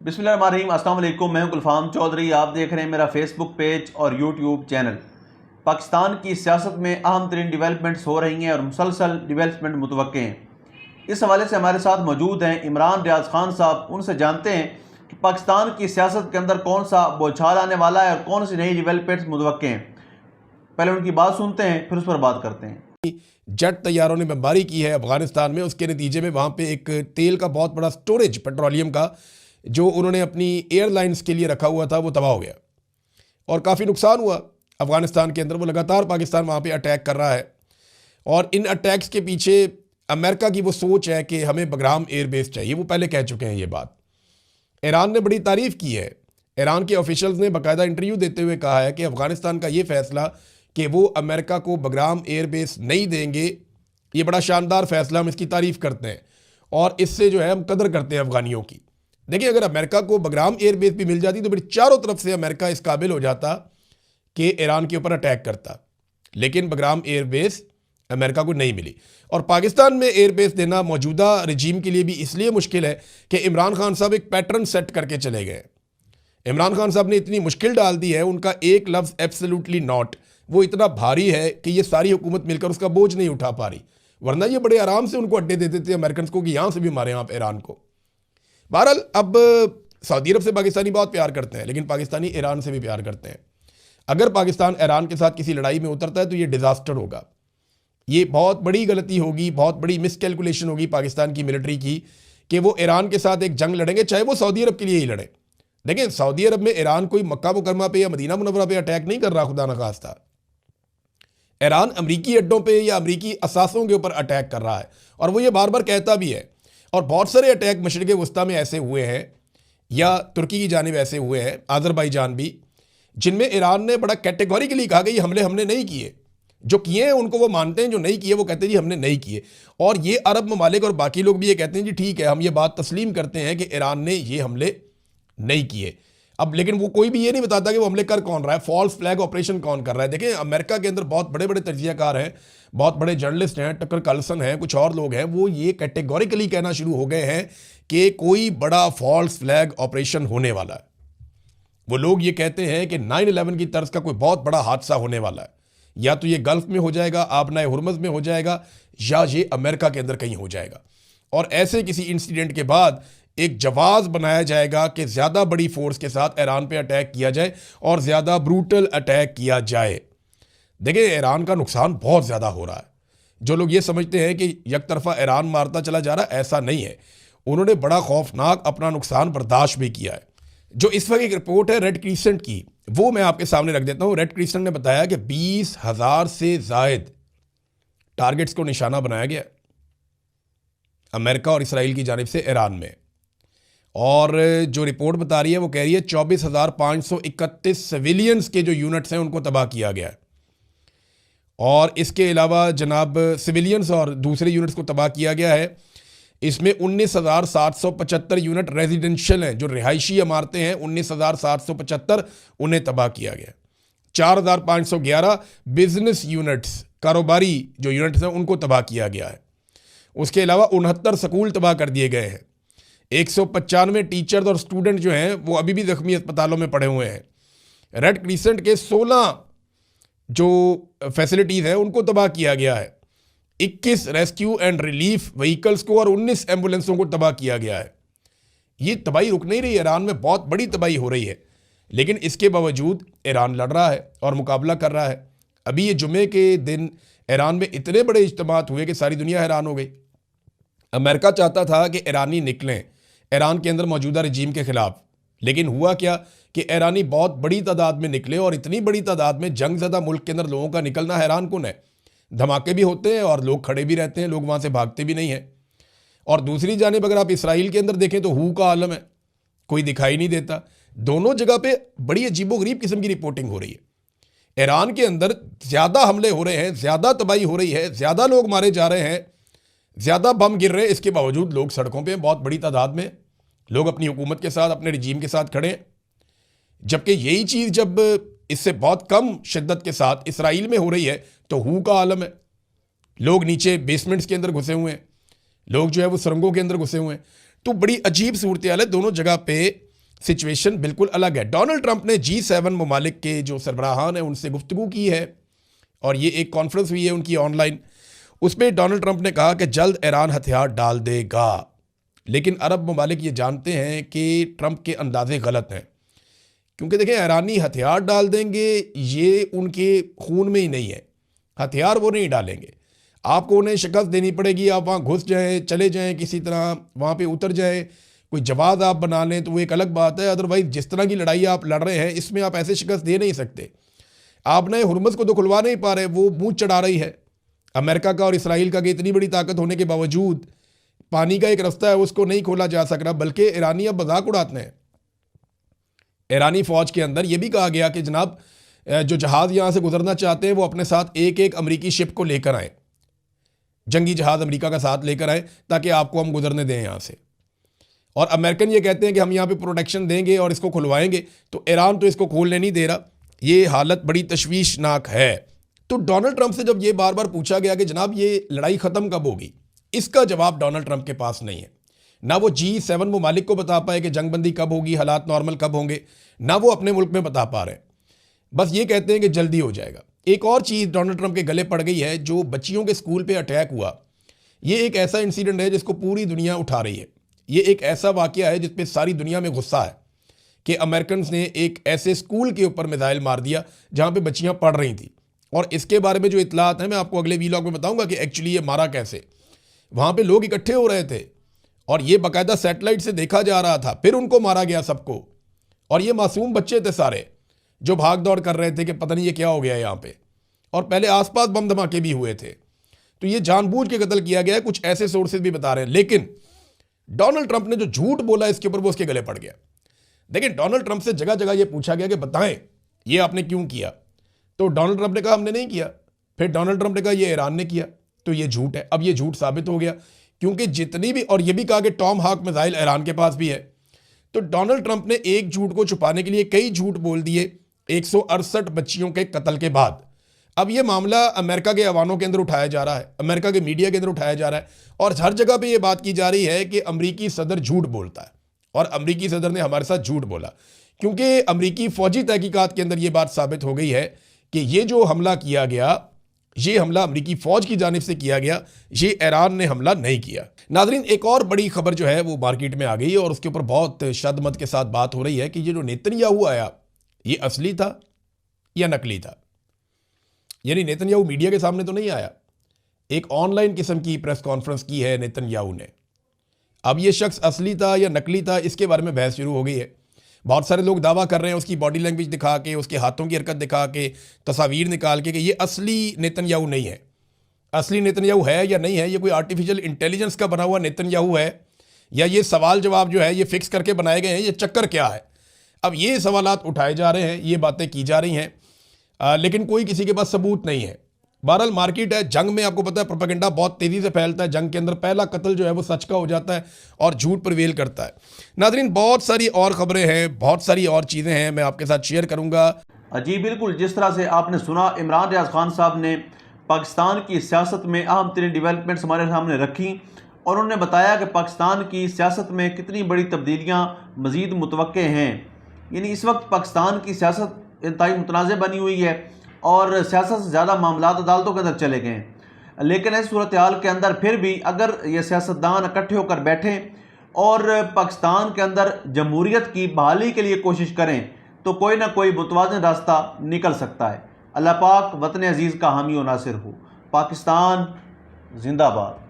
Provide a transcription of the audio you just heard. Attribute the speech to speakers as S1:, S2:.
S1: बिस्मिल्लाहिर्रहमानिर्रहीम, अस्सलाम वालेकुम। मैं हूं गुलफाम चौधरी। आप देख रहे हैं मेरा फेसबुक पेज और यूट्यूब चैनल। पाकिस्तान की सियासत में अहम तरीन डिवेलपमेंट्स हो रही हैं और मुसलसल डिवेलपमेंट मुतवक्के हैं। इस हवाले से हमारे साथ मौजूद हैं इमरान रियाज खान साहब। उनसे जानते हैं कि पाकिस्तान की सियासत के अंदर कौन सा बौछार आने वाला है और कौन सी नई डिवेलपमेंट्स मुतवक्के हैं। पहले उनकी बात सुनते हैं, फिर उस पर बात करते हैं।
S2: जेट तैयारों ने बमबारी की है अफगानिस्तान में, उसके नतीजे में वहाँ पे एक तेल का बहुत बड़ा स्टोरेज पेट्रोलियम का जो उन्होंने अपनी एयरलाइंस के लिए रखा हुआ था वो तबाह हो गया और काफ़ी नुकसान हुआ अफगानिस्तान के अंदर। वो लगातार पाकिस्तान वहाँ पे अटैक कर रहा है और इन अटैक्स के पीछे अमेरिका की वो सोच है कि हमें बगराम एयरबेस चाहिए। वो पहले कह चुके हैं ये बात। ईरान ने बड़ी तारीफ़ की है। ईरान के ऑफिशियल्स ने बाकायदा इंटरव्यू देते हुए कहा है कि अफगानिस्तान का ये फैसला कि वो अमेरिका को बगराम एयरबेस नहीं देंगे, ये बड़ा शानदार फैसला, हम इसकी तारीफ़ करते हैं और इससे जो है हम कदर करते हैं अफगानियों की। देखिए, अगर अमेरिका को बगराम एयरबेस भी मिल जाती तो फिर चारों तरफ से अमेरिका इस काबिल हो जाता कि ईरान के ऊपर अटैक करता, लेकिन बगराम एयरबेस अमेरिका को नहीं मिली। और पाकिस्तान में एयरबेस देना मौजूदा रजीम के लिए भी इसलिए मुश्किल है कि इमरान खान साहब एक पैटर्न सेट करके चले गए। इमरान खान साहब ने इतनी मुश्किल डाल दी है, उनका एक लफ्ज़ एब्सोल्युटली नॉट वो इतना भारी है कि ये सारी हुकूमत मिलकर उसका बोझ नहीं उठा पा रही, वरना ये बड़े आराम से उनको अड्डे दे देते अमेरिकन को कि यहाँ से भी मारे आप ईरान को। बहरहाल, अब सऊदी अरब से पाकिस्तानी बहुत प्यार करते हैं, लेकिन पाकिस्तानी ईरान से भी प्यार करते हैं। अगर पाकिस्तान ईरान के साथ किसी लड़ाई में उतरता है तो ये डिज़ास्टर होगा, ये बहुत बड़ी गलती होगी, बहुत बड़ी मिसकैलकुलेशन होगी पाकिस्तान की मिलिट्री की कि वो ईरान के साथ एक जंग लड़ेंगे, चाहे वो सऊदी अरब के लिए ही लड़े। देखिए, सऊदी अरब में ईरान कोई मक्का मुकरमा पे या मदीना मुनव्वरा पे अटैक नहीं कर रहा, खुदा न खास्ता। ईरान अमरीकी अड्डों पे या अमरीकी असासों के ऊपर अटैक कर रहा है और वो ये बार बार कहता भी है। और बहुत सारे अटैक मशरिक़ वस्ता में ऐसे हुए हैं या तुर्की की जानिब ऐसे हुए हैं, आज़रबाईजान भी, जिनमें ईरान ने बड़ा कैटेगोरिकली कहा कि ये हमले हमने नहीं किए। जो किए हैं उनको वो मानते हैं, जो नहीं किए वो कहते हैं जी हमने नहीं किए। और ये अरब ममालिक और बाकी लोग भी ये कहते हैं जी ठीक है, हम ये बात तस्लीम करते हैं कि ईरान ने ये हमले नहीं किए। अब लेकिन वो कोई भी ये नहीं बताता कि वो हमले कर कौन रहा है, फॉल्स फ्लैग ऑपरेशन कौन कर रहा है। देखिए, अमेरिका के अंदर बहुत बड़े बड़े तज्जियाकार हैं, बहुत बड़े जर्नलिस्ट हैं, टकर कार्लसन हैं, कुछ और लोग हैं, वो ये कैटेगोरिकली कहना शुरू हो गए हैं कि कोई बड़ा फॉल्स फ्लैग ऑपरेशन होने वाला है। वो लोग ये कहते हैं कि 9/11 की तर्ज का कोई बहुत बड़ा हादसा होने वाला है, या तो ये गल्फ में हो जाएगा, आबनाए हुर्मुज़ में हो जाएगा, या ये अमेरिका के अंदर कहीं हो जाएगा। और ऐसे किसी इंसिडेंट के बाद एक जवाब बनाया जाएगा कि ज़्यादा बड़ी फोर्स के साथ ईरान पे अटैक किया जाए और ज़्यादा ब्रूटल अटैक किया जाए। देखिए, ईरान का नुकसान बहुत ज़्यादा हो रहा है। जो लोग ये समझते हैं कि एक तरफा ईरान मारता चला जा रहा है, ऐसा नहीं है। उन्होंने बड़ा खौफनाक अपना नुकसान बर्दाश्त भी किया है। जो इस वक्त एक रिपोर्ट है रेड क्रिसेंट की, वो मैं आपके सामने रख देता हूँ। रेड क्रिसेंट ने बताया कि 20,000 से ज़ायद टारगेट्स को निशाना बनाया गया अमेरिका और इसराइल की जानिब से ईरान में। और जो रिपोर्ट बता रही है वो कह रही है 24,531 सिविलियंस के जो यूनिट्स हैं उनको तबाह किया गया है। और इसके अलावा जनाब सिविलियंस और दूसरे यूनिट्स को तबाह किया गया है। इसमें 19,775 यूनिट रेजिडेंशियल हैं, जो रिहायशी इमारतें हैं 19,775 उन्हें तबाह किया गया। 4,511 बिजनेस यूनिट्स, कारोबारी जो यूनिट्स हैं उनको तबाह किया गया है। उसके अलावा 69 स्कूल तबाह कर दिए गए हैं। 195 टीचर्स और स्टूडेंट जो हैं वो अभी भी जख्मी अस्पतालों में पड़े हुए हैं। रेड क्रिसेंट के 16 जो फैसिलिटीज़ हैं उनको तबाह किया गया है। 21 रेस्क्यू एंड रिलीफ व्हीकल्स को और 19 एम्बुलेंसों को तबाह किया गया है। ये तबाही रुक नहीं रही, ईरान में बहुत बड़ी तबाही हो रही है, लेकिन इसके बावजूद ईरान लड़ रहा है और मुकाबला कर रहा है। अभी ये जुमे के दिन ईरान में इतने बड़े इज्तिमात हुए कि सारी दुनिया हैरान हो गई। अमेरिका चाहता था कि ईरानी निकलें ईरान के अंदर मौजूदा रजीम के ख़िलाफ़, लेकिन हुआ क्या कि ईरानी बहुत बड़ी तादाद में निकले और इतनी बड़ी तादाद में जंग ज़दा मुल्क के अंदर लोगों का निकलना हैरान कुन है। धमाके भी होते हैं और लोग खड़े भी रहते हैं, लोग वहाँ से भागते भी नहीं हैं। और दूसरी जानिब अगर आप इसराइल के अंदर देखें तो हू का आलम है, कोई दिखाई नहीं देता। दोनों जगह पे बड़ी अजीबोगरीब किस्म की रिपोर्टिंग हो रही है। ईरान के अंदर ज़्यादा हमले हो रहे हैं, ज़्यादा तबाही हो रही है, ज़्यादा लोग मारे जा रहे हैं, ज़्यादा बम गिर रहे हैं, इसके बावजूद लोग सड़कों पे बहुत बड़ी तादाद में लोग अपनी हुकूमत के साथ, अपने रजीम के साथ खड़े हैं। जबकि यही चीज़ जब इससे बहुत कम शिद्दत के साथ इसराइल में हो रही है तो हू का आलम है। लोग नीचे बेसमेंट्स के अंदर घुसे हुए हैं, लोग जो है वो सुरंगों के अंदर घुसे हुए हैं। तो बड़ी अजीब सूरत हाल है। दोनों जगह पे सिचुएशन बिल्कुल अलग है। डोनाल्ड ट्रंप ने G7 ममालिक के जो सरबराहान हैं उनसे गुफ्तगू की है और ये एक कॉन्फ्रेंस हुई है उनकी ऑनलाइन। उसमें डोनाल्ड ट्रंप ने कहा कि जल्द ईरान हथियार डाल देगा, लेकिन अरब ममालिक ये जानते हैं कि ट्रंप के अंदाजे गलत हैं, क्योंकि देखें ईरानी हथियार डाल देंगे ये उनके खून में ही नहीं है, हथियार वो नहीं डालेंगे। आपको उन्हें शिकस्त देनी पड़ेगी, आप वहाँ घुस जाएं, चले जाएं, किसी तरह वहाँ पे उतर जाएं, कोई जवाब आप बना लें तो वो एक अलग बात है। अदरवाइज़ जिस तरह की लड़ाई आप लड़ रहे हैं इसमें आप ऐसे शिकस्त दे नहीं सकते। आप नए हुर्मुज़ को तो खुलवा नहीं पा रहे, वो मुँह चढ़ा रही है अमेरिका का और इसराइल का कि इतनी बड़ी ताकत होने के बावजूद पानी का एक रास्ता है उसको नहीं खोला जा सक रहा, बल्कि ईरानी अब मजाक उड़ाते हैं। ईरानी फ़ौज के अंदर यह भी कहा गया कि जनाब जो जहाज़ यहाँ से गुजरना चाहते हैं वो अपने साथ एक एक अमरीकी शिप को लेकर आएँ, जंगी जहाज़ अमेरिका का साथ लेकर आएँ ताकि आपको हम गुजरने दें यहाँ से। और अमेरिकन ये कहते हैं कि हम यहाँ पे प्रोटेक्शन देंगे और इसको खुलवाएंगे, तो ईरान तो इसको खोलने नहीं दे रहा। ये हालत बड़ी तशवीशनाक है। तो डोनाल्ड ट्रंप से जब ये बार बार पूछा गया कि जनाब ये लड़ाई ख़त्म कब होगी, इसका जवाब डोनाल्ड ट्रंप के पास नहीं है। ना वो G7 ममालिक को बता पाए कि जंगबंदी कब होगी, हालात नॉर्मल कब होंगे, ना वो अपने मुल्क में बता पा रहे हैं। बस ये कहते हैं कि जल्दी हो जाएगा। एक और चीज़ डोनाल्ड ट्रंप के गले पड़ गई है, जो बच्चियों के स्कूल पे अटैक हुआ, ये एक ऐसा इंसिडेंट है जिसको पूरी दुनिया उठा रही है। ये एक ऐसा वाक़या है जिस पे सारी दुनिया में गुस्सा है कि अमेरिकन ने एक ऐसे स्कूल के ऊपर मिसाइल मार दिया जहाँ पे बच्चियाँ पढ़ रही थी। और इसके बारे में जो इतलात हैं मैं आपको अगले वीलॉग में बताऊँगा कि एक्चुअली ये मारा कैसे। वहाँ पर लोग इकट्ठे हो रहे थे और ये बाकायदा सैटेलाइट से देखा जा रहा था, फिर उनको मारा गया सबको। और ये मासूम बच्चे थे सारे जो भाग दौड़ कर रहे थे कि पता नहीं ये क्या हो गया यहाँ पे, और पहले आसपास बम धमाके भी हुए थे। तो ये जानबूझ के कत्ल किया गया है, कुछ ऐसे सोर्सेज भी बता रहे हैं। लेकिन डोनाल्ड ट्रंप ने जो झूठ बोला इसके ऊपर वो उसके गले पड़ गया। देखिए डोनाल्ड ट्रंप से जगह जगह ये पूछा गया कि बताएं ये आपने क्यों किया, तो डोनाल्ड ट्रंप ने कहा हमने नहीं किया। फिर डोनाल्ड ट्रंप ने कहा ये ईरान ने किया, तो ये झूठ है। अब ये झूठ साबित हो गया, क्योंकि जितनी भी, और ये भी कहा कि टॉम हाक मिसाइल ईरान के पास भी है। तो डोनाल्ड ट्रंप ने एक झूठ को छुपाने के लिए कई झूठ बोल दिए 168 बच्चियों के कत्ल के बाद। अब ये मामला अमेरिका के अवानों के अंदर उठाया जा रहा है, अमेरिका के मीडिया के अंदर उठाया जा रहा है, और हर जगह पे ये बात की जा रही है कि अमेरिकी सदर झूठ बोलता है। और अमेरिकी सदर ने हमारे साथ झूठ बोला, क्योंकि अमेरिकी फौजी तहकीकात के अंदर ये बात साबित हो गई है कि ये जो हमला किया गया, ये हमला अमेरिकी फ़ौज की जानिब से किया गया, ये ईरान ने हमला नहीं किया। नाज़रीन, एक और बड़ी खबर जो है वो मार्केट में आ गई और उसके ऊपर बहुत शद्दमत के साथ बात हो रही है कि ये जो नेतन्याहू आया ये असली था या नकली था। यानी नेतन्याहू मीडिया के सामने तो नहीं आया, एक ऑनलाइन किस्म की प्रेस कॉन्फ्रेंस की है नेतन्याहू ने। अब ये शख्स असली था या नकली था, इसके बारे में बहस शुरू हो गई है। बहुत सारे लोग दावा कर रहे हैं उसकी बॉडी लैंग्वेज दिखा के, उसके हाथों की हरकत दिखा के, तस्वीर निकाल के कि ये असली नेतन्याहू नहीं है। असली नेतन्याहू है या नहीं है, ये कोई आर्टिफिशियल इंटेलिजेंस का बना हुआ नेतन्याहू है, या ये सवाल जवाब जो है ये फिक्स करके बनाए गए हैं, ये चक्कर क्या है। अब ये सवालात उठाए जा रहे हैं, ये बातें की जा रही हैं, लेकिन कोई किसी के पास सबूत नहीं है। बहरहाल मार्केट है, जंग में आपको पता है प्रोपेगेंडा बहुत तेज़ी से फैलता है। जंग के अंदर पहला कत्ल जो है वो सच का हो जाता है और झूठ प्रिवेल करता है। नाज़रीन, बहुत सारी और ख़बरें हैं, बहुत सारी और चीज़ें हैं, मैं आपके साथ शेयर करूँगा।
S1: जी बिल्कुल, जिस तरह से आपने सुना इमरान रियाज खान साहब ने पाकिस्तान की सियासत में अहम तरीन डेवलपमेंट्स हमारे सामने रखी और उन्होंने बताया कि पाकिस्तान की सियासत में कितनी बड़ी तब्दीलियाँ मज़ीद मुतवक्के हैं। यानी इस वक्त पाकिस्तान की सियासत इंतहाई मुतनाज़ बनी हुई है और सियासत से ज़्यादा मामलात अदालतों के अंदर चले गए हैं। लेकिन इस सूरत हाल के अंदर फिर भी अगर ये सियासतदान इकट्ठे होकर बैठें और पाकिस्तान के अंदर जमहूरियत की बहाली के लिए कोशिश करें तो कोई ना कोई मुतवाज़िन रास्ता निकल सकता है। अल्लाह पाक वतन अजीज़ का हामी और नासिर हो। पाकिस्तान जिंदाबाद।